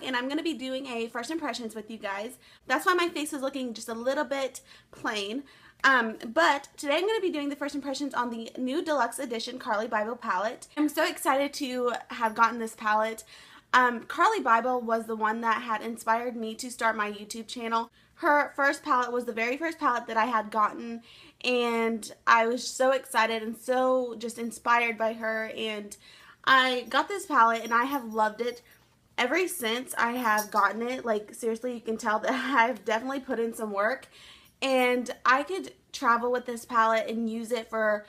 and I'm going to be doing a first impressions with you guys. That's why my face is looking just a little bit plain. But today I'm going to be doing the first impressions on the new deluxe edition CARLI BYBEL palette. I'm so excited to have gotten this palette. CARLI BYBEL was the one that had inspired me to start my YouTube channel. Her first palette was the very first palette that I had gotten, and I was so excited and so just inspired by her, and I got this palette and I have loved it ever since I have gotten it. Like, seriously, you can tell that I've definitely put in some work, and I could travel with this palette and use it for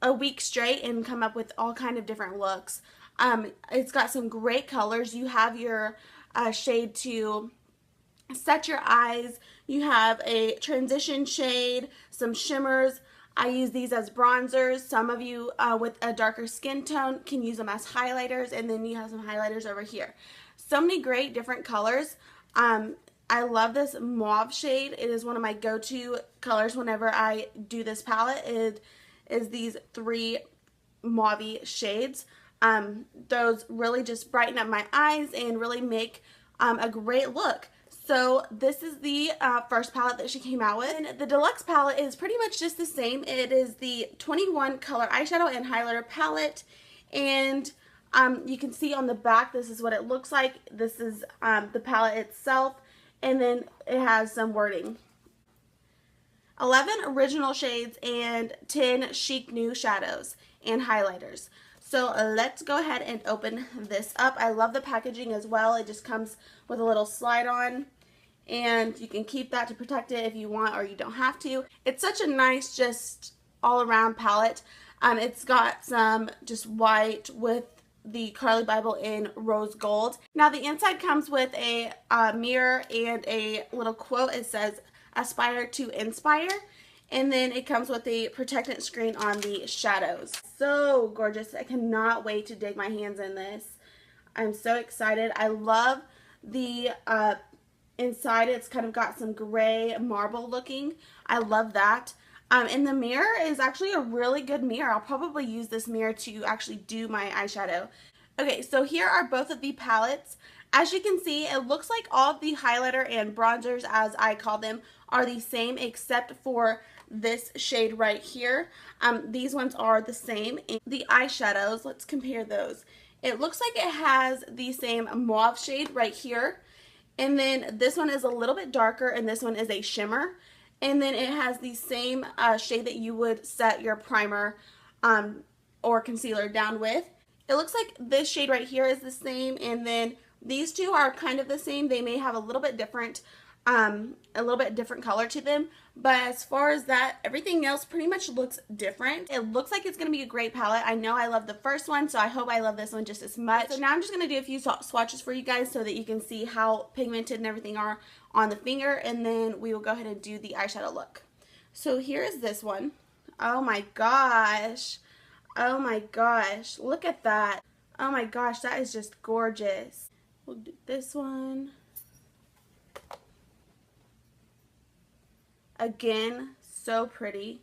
a week straight and come up with all kind of different looks. It's got some great colors. You have your shade to set your eyes. You have a transition shade, some shimmers. I use these as bronzers. Some of you with a darker skin tone can use them as highlighters, and then you have some highlighters over here. So many great different colors. I love this mauve shade. It is one of my go-to colors whenever I do this palette. It is these three mauve shades. Those really just brighten up my eyes and really make a great look. So this is the first palette that she came out with. And the deluxe palette is pretty much just the same. It is the 21 color eyeshadow and highlighter palette. And you can see on the back, this is what it looks like. This is the palette itself. And then it has some wording. 11 original shades and 10 chic new shadows and highlighters. So let's go ahead and open this up. I love the packaging as well. It just comes with a little slide on, and you can keep that to protect it if you want, or you don't have to. It's such a nice, just all around palette. It's got some just white with the CARLI BYBEL in rose gold. Now the inside comes with a mirror and a little quote. It says, "Aspire to inspire." And then it comes with a protectant screen on the shadows. So gorgeous. I cannot wait to dig my hands in this. I'm so excited. I love the inside. It's kind of got some gray marble looking. I love that. And the mirror is actually a really good mirror. I'll probably use this mirror to actually do my eyeshadow. Okay, so here are both of the palettes. As you can see, it looks like all of the highlighter and bronzers, as I call them, are the same except for this shade right here. These ones are the same. And the eyeshadows, let's compare those. It looks like it has the same mauve shade right here. And then this one is a little bit darker, and this one is a shimmer. And then it has the same shade that you would set your primer or concealer down with. It looks like this shade right here is the same, and then these two are kind of the same. They may have a little bit different color to them, but as far as that, everything else pretty much looks different. It looks like it's going to be a great palette. I know I love the first one, so I hope I love this one just as much. So now I'm just going to do a few swatches for you guys so that you can see how pigmented and everything are on the finger, and then we will go ahead and do the eyeshadow look. So here is this one. Oh my gosh. Oh my gosh. Look at that. Oh my gosh, that is just gorgeous. We'll do this one. Again, so pretty.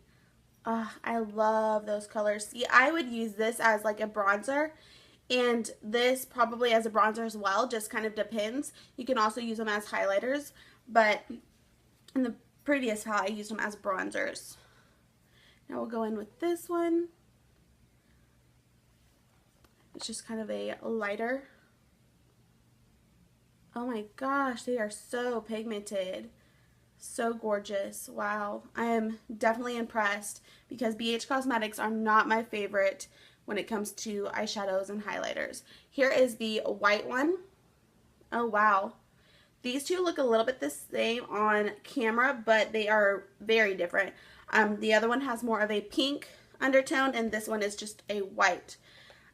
I love those colors. See, I would use this as like a bronzer, and this probably as a bronzer as well, just kind of depends. You can also use them as highlighters, but in the previous palette I used them as bronzers. Now we'll go in with this one. It's just kind of a lighter. Oh my gosh, they are so pigmented. So gorgeous. Wow. I am definitely impressed, because BH Cosmetics are not my favorite when it comes to eyeshadows and highlighters. Here is the white one. Oh wow. These two look a little bit the same on camera, but they are very different. The other one has more of a pink undertone, and this one is just a white.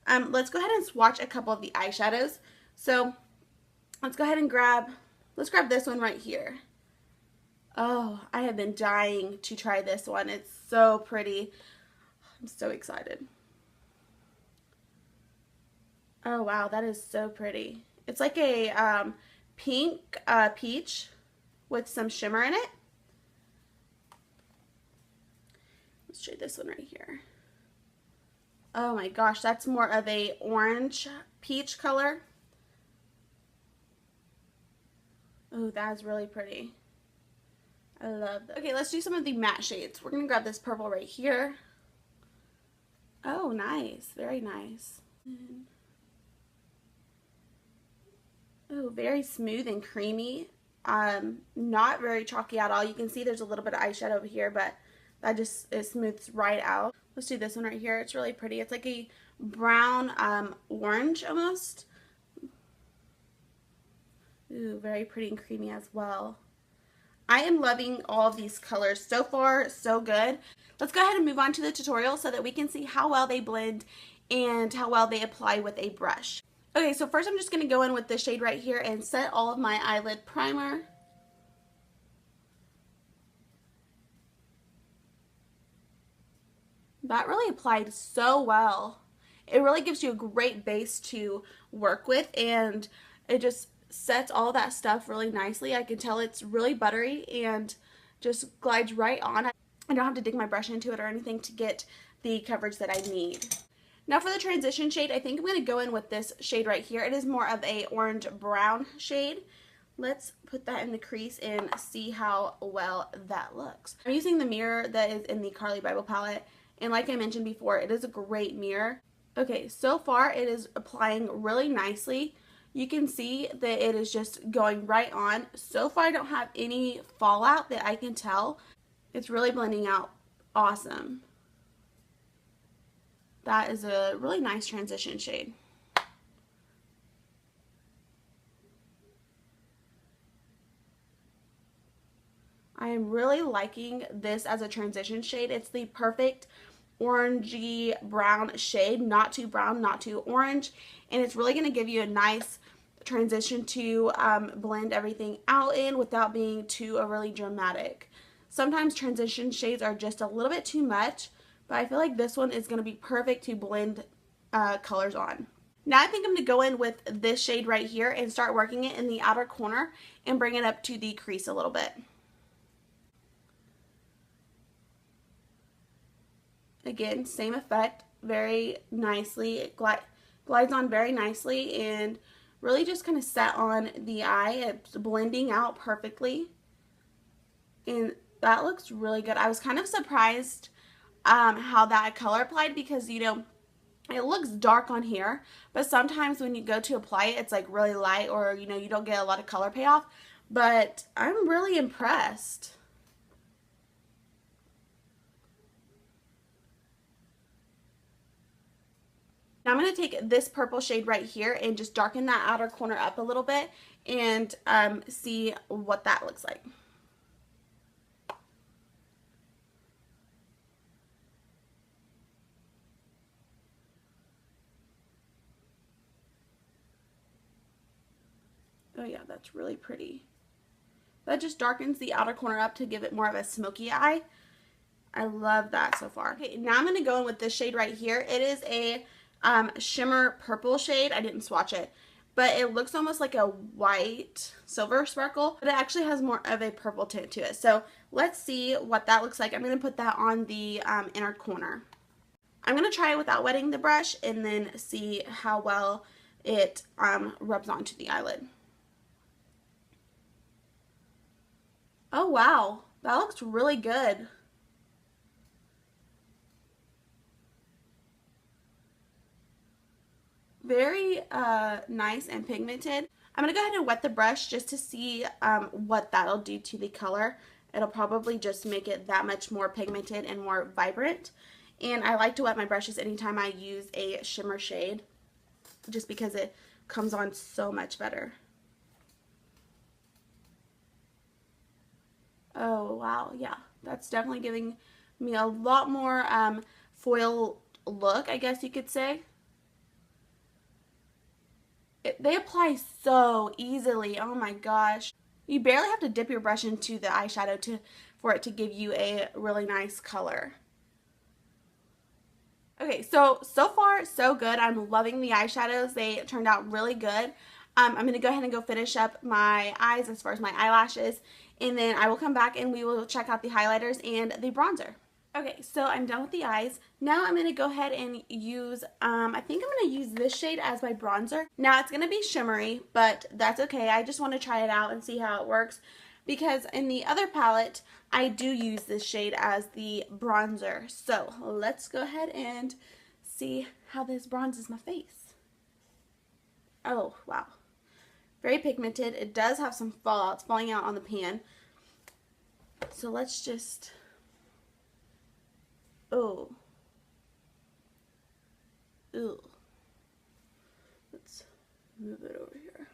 Let's go ahead and swatch a couple of the eyeshadows. So let's go ahead and grab this one right here. Oh, I have been dying to try this one. It's so pretty. I'm so excited. Oh wow, that is so pretty. It's like a pink peach with some shimmer in it. Let's try this one right here. Oh my gosh, that's more of a orange peach color. Oh, that is really pretty. I love that. Okay, let's do some of the matte shades. We're going to grab this purple right here. Oh, nice. Very nice. Oh, very smooth and creamy. Not very chalky at all. You can see there's a little bit of eyeshadow over here, but that just, it smooths right out. Let's do this one right here. It's really pretty. It's like a brown orange almost. Ooh, very pretty and creamy as well. I am loving all of these colors. So far, so good. Let's go ahead and move on to the tutorial so that we can see how well they blend and how well they apply with a brush. Okay, so first I'm just going to go in with this shade right here and set all of my eyelid primer. That really applied so well. It really gives you a great base to work with, and it just sets all that stuff really nicely. I can tell it's really buttery and just glides right on. I don't have to dig my brush into it or anything to get the coverage that I need. Now for the transition shade, I think I'm going to go in with this shade right here. It is more of a orange brown shade. Let's put that in the crease and see how well that looks. I'm using the mirror that is in the CARLI BYBEL palette, and like I mentioned before, it is a great mirror. Okay, so far it is applying really nicely. You can see that it is just going right on. So far I don't have any fallout that I can tell. It's really blending out awesome. That is a really nice transition shade. I am really liking this as a transition shade. It's the perfect orangey brown shade, not too brown, not too orange, and it's really going to give you a nice transition to blend everything out in without being too overly dramatic. Sometimes transition shades are just a little bit too much, but I feel like this one is going to be perfect to blend colors on. Now I think I'm going to go in with this shade right here and start working it in the outer corner and bring it up to the crease a little bit. Again, same effect, very nicely. It glides on very nicely and really just kind of set on the eye. It's blending out perfectly. And that looks really good. I was kind of surprised how that color applied because, you know, it looks dark on here, but sometimes when you go to apply it, it's like really light, or, you know, you don't get a lot of color payoff. But I'm really impressed. Now I'm going to take this purple shade right here and just darken that outer corner up a little bit and see what that looks like. Oh yeah, that's really pretty. That just darkens the outer corner up to give it more of a smoky eye. I love that so far. Okay, now I'm going to go in with this shade right here. It is a shimmer purple shade. I didn't swatch it, but it looks almost like a white silver sparkle, but it actually has more of a purple tint to it. So let's see what that looks like. I'm going to put that on the inner corner. I'm going to try it without wetting the brush and then see how well it rubs onto the eyelid. Oh wow, that looks really good. Very nice and pigmented. I'm going to go ahead and wet the brush just to see what that'll do to the color. It'll probably just make it that much more pigmented and more vibrant. And I like to wet my brushes anytime I use a shimmer shade, just because it comes on so much better. Oh wow, yeah, that's definitely giving me a lot more foil look, I guess you could say. They apply so easily. Oh my gosh. You barely have to dip your brush into the eyeshadow for it to give you a really nice color. Okay, so far so good. I'm loving the eyeshadows. They turned out really good. I'm going to go ahead and go finish up my eyes as far as my eyelashes, and then I will come back and we will check out the highlighters and the bronzer. Okay, so I'm done with the eyes. Now I'm going to go ahead and use, I think I'm going to use this shade as my bronzer. Now it's going to be shimmery, but that's okay. I just want to try it out and see how it works. Because in the other palette, I do use this shade as the bronzer. So let's go ahead and see how this bronzes my face. Oh, wow. Very pigmented. It does have some fallouts falling out on the pan. So let's just... Oh. Ew. Let's move it over here.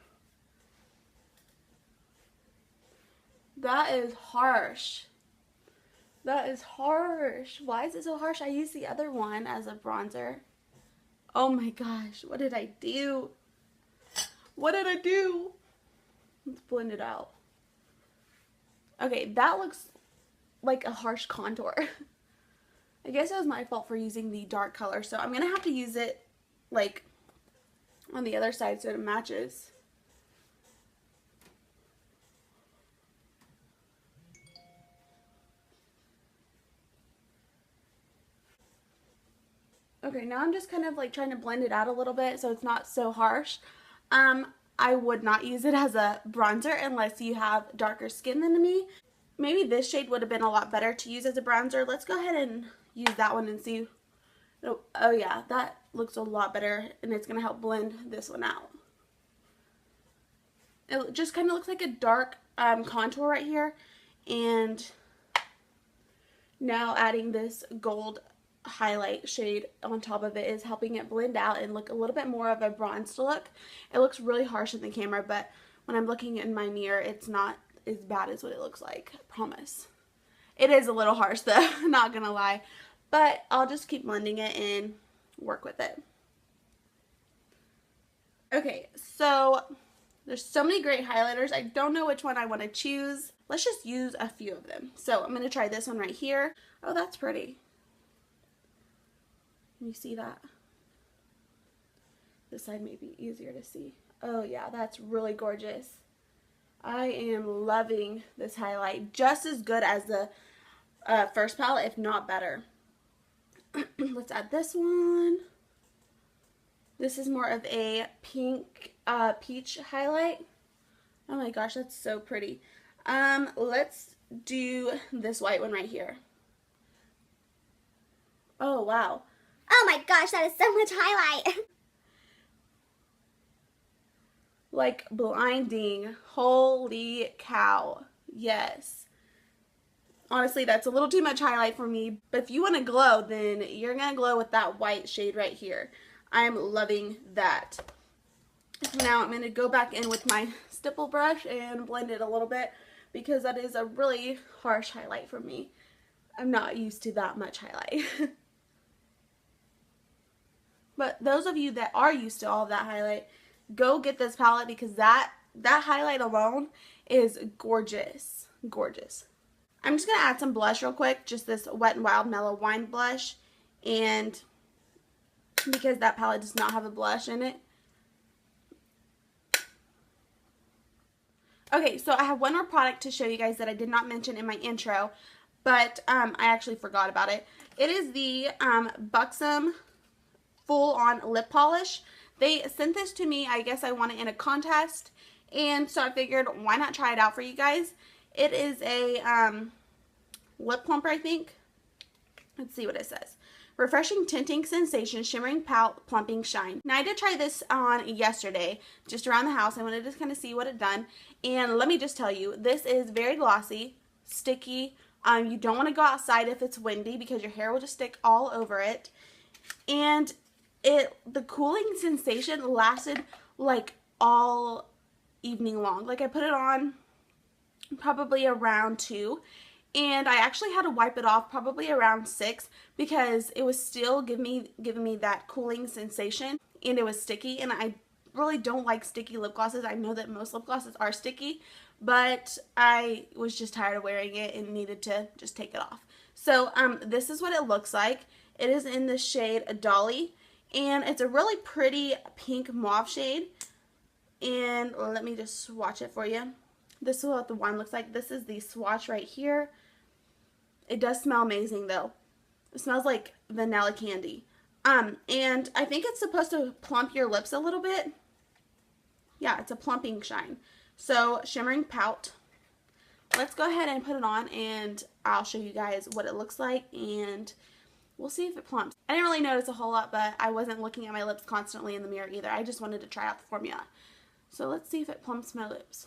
That is harsh. That is harsh. Why is it so harsh? I used the other one as a bronzer. Oh my gosh. What did I do? What did I do? Let's blend it out. Okay, that looks like a harsh contour. I guess it was my fault for using the dark color, so I'm going to have to use it, like, on the other side so it matches. Okay, now I'm just kind of, like, trying to blend it out a little bit so it's not so harsh. I would not use it as a bronzer unless you have darker skin than me. Maybe this shade would have been a lot better to use as a bronzer. Let's go ahead and use that one and see. Oh yeah, that looks a lot better, and it's going to help blend this one out. It just kind of looks like a dark contour right here, and now adding this gold highlight shade on top of it is helping it blend out and look a little bit more of a bronzed look. It looks really harsh in the camera, but when I'm looking in my mirror, it's not as bad as what it looks like, I promise. It is a little harsh though, not gonna lie, but I'll just keep blending it and work with it. Okay, so there's so many great highlighters. I don't know which one I want to choose. Let's just use a few of them. So I'm gonna try this one right here. Oh, that's pretty. Can you see that? This side may be easier to see. Oh yeah, that's really gorgeous. I am loving this highlight. Just as good as the first palette, if not better. Let's add this one. This is more of a pink peach highlight. Oh my gosh, that's so pretty. Let's do this white one right here. Oh wow. Oh my gosh, that is so much highlight. Like blinding. Holy cow. Yes. Honestly, that's a little too much highlight for me. But if you want to glow, then you're going to glow with that white shade right here. I'm loving that. Now I'm going to go back in with my stipple brush and blend it a little bit, because that is a really harsh highlight for me. I'm not used to that much highlight. But those of you that are used to all of that highlight, go get this palette, because that highlight alone is gorgeous. Gorgeous. I'm just going to add some blush real quick, just this Wet n Wild Mellow Wine blush, and because that palette does not have a blush in it. Okay, so I have one more product to show you guys that I did not mention in my intro, but I actually forgot about it. It is the Buxom full-on lip polish. They sent this to me. I guess I won it in a contest, and so I figured why not try it out for you guys. It is a lip plumper, I think. Let's see what it says. Refreshing tinting sensation, shimmering pout, plumping shine. Now I did try this on yesterday, just around the house. I wanted to kind of see what it done, and let me just tell you, this is very glossy, sticky. You don't want to go outside if it's windy, because your hair will just stick all over it. And the cooling sensation lasted like all evening long. Like I put it on probably around 2, and I actually had to wipe it off probably around 6, because it was still giving me that cooling sensation, and it was sticky, and I really don't like sticky lip glosses. I know that most lip glosses are sticky, but I was just tired of wearing it and needed to just take it off. So this is what it looks like. It is in the shade Dolly, and it's a really pretty pink mauve shade. And let me just swatch it for you. This is what the wine looks like. This is the swatch right here. It does smell amazing though. It smells like vanilla candy. And I think it's supposed to plump your lips a little bit. Yeah, it's a plumping shine. So, Shimmering Pout. Let's go ahead and put it on, and I'll show you guys what it looks like, and we'll see if it plumps. I didn't really notice a whole lot, but I wasn't looking at my lips constantly in the mirror either. I just wanted to try out the formula. So let's see if it plumps my lips.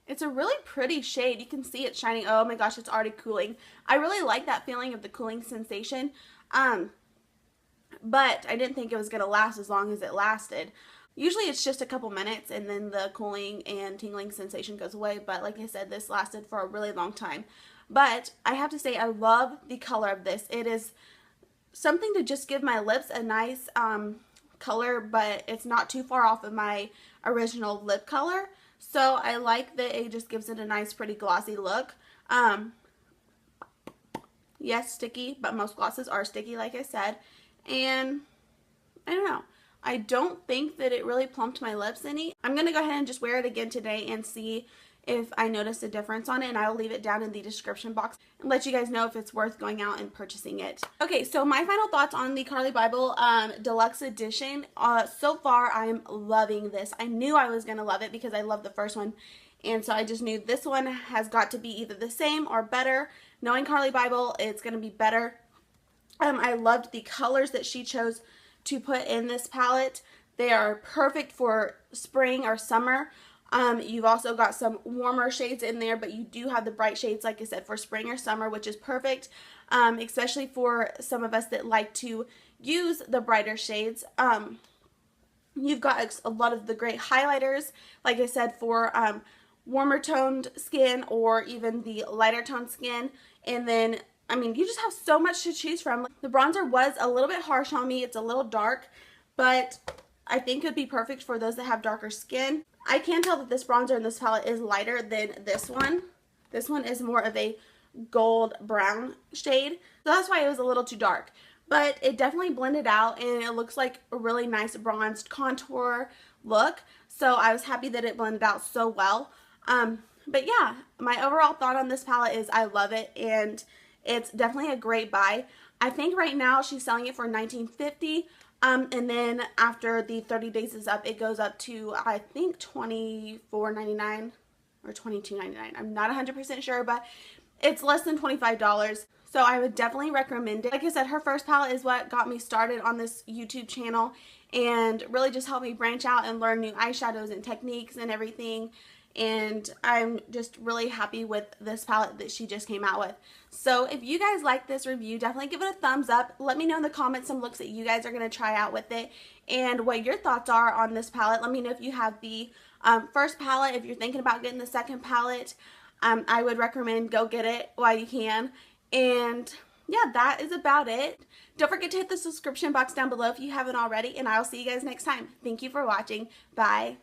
It's a really pretty shade. You can see it shining. Oh my gosh, it's already cooling. I really like that feeling of the cooling sensation. But I didn't think it was going to last as long as it lasted. Usually it's just a couple minutes and then the cooling and tingling sensation goes away. But like I said, this lasted for a really long time. But I have to say, I love the color of this. It is something to just give my lips a nice color, but it's not too far off of my original lip color. So I like that it just gives it a nice, pretty glossy look. Yes, sticky, but most glosses are sticky, like I said. And I don't know. I don't think that it really plumped my lips any. I'm going to go ahead and just wear it again today and see if I notice a difference on it, and I'll leave it down in the description box and let you guys know if it's worth going out and purchasing it. Okay, so my final thoughts on the CARLI BYBEL Deluxe Edition. So far, I'm loving this. I knew I was going to love it because I loved the first one, and so I just knew this one has got to be either the same or better. Knowing CARLI BYBEL, it's going to be better. I loved the colors that she chose to put in this palette. They are perfect for spring or summer. You've also got some warmer shades in there, but you do have the bright shades, like I said, for spring or summer, which is perfect, especially for some of us that like to use the brighter shades. You've got a lot of the great highlighters, like I said, for warmer toned skin or even the lighter toned skin. And then, I mean, you just have so much to choose from. The bronzer was a little bit harsh on me. It's a little dark, but I think it would be perfect for those that have darker skin. I can tell that this bronzer in this palette is lighter than this one. This one is more of a gold brown shade, so that's why it was a little too dark. But it definitely blended out, and it looks like a really nice bronzed contour look. So I was happy that it blended out so well. But yeah, my overall thought on this palette is I love it, and it's definitely a great buy. I think right now she's selling it for $19.50. And then after the 30 days is up, it goes up to, I think, $24.99 or $22.99. I'm not 100% sure, but it's less than $25. So I would definitely recommend it. Like I said, her first palette is what got me started on this YouTube channel and really just helped me branch out and learn new eyeshadows and techniques and everything. And I'm just really happy with this palette that she just came out with. So if you guys like this review, definitely give it a thumbs up. Let me know in the comments some looks that you guys are going to try out with it and what your thoughts are on this palette. Let me know if you have the first palette. If you're thinking about getting the second palette, I would recommend go get it while you can. And yeah, that is about it. Don't forget to hit the subscription box down below if you haven't already, and I'll see you guys next time. Thank you for watching. Bye.